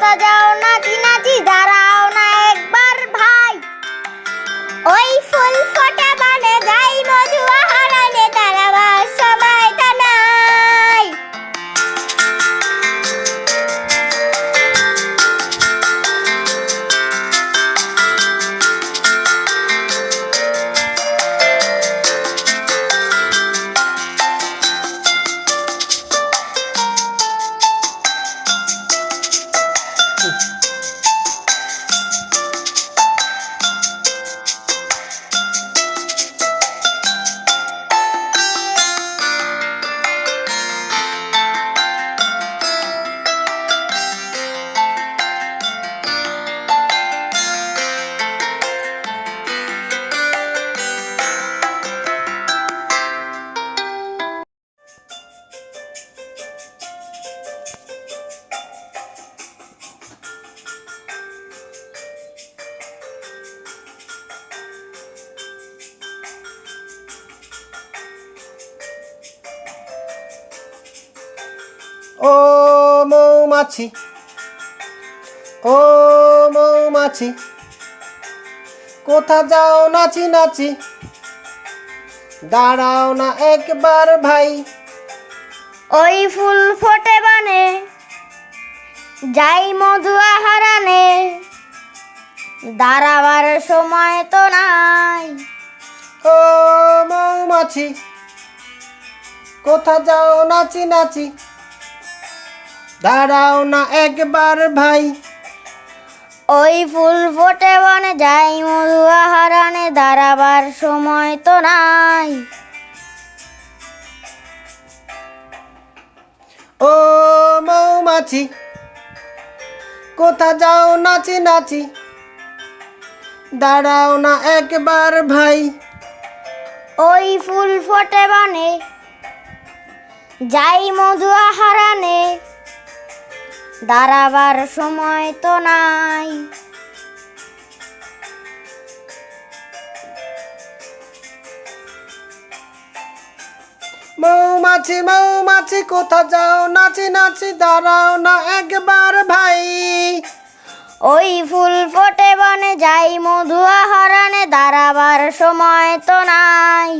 কোথা যাও নাচি নাচি দাঁড়াও না একবার ভাই ওই ফুল ফোটা বনে যাই মধু আহরণে দাঁড়াবার সময় তো নাই ও মৌমাছি, ও মৌমাছি, কোথা যাও নাচি নাচি দাঁড়াও না একবার ভাই ওই ফুল ফোটে বনে যাই মধু আহরণে দাঁড়াবার সময় তো নাই ও মৌমাছি, কোথা যাও নাচি নাচি দাঁড়াও না একবার ভাই ওই ফুল ফোটে বনে যাই মধু আহরণে দাঁড়াবার সময় তো নাই ও মৌমাছি, কোথা যাও নাচি নাচি দাঁড়াও না একবার ভাই ওই ফুল ফোটে বনে যাই মধু আহরণে দাঁড়াবার সময় তো নাই মৌমাছি মৌমাছি, কোথা যাও নাচি নাচি দাঁড়াও না একবার ভাই ওই ফুল ফোটে বনে যাই মধু আহরণে দাঁড়াবার সময় তো নাই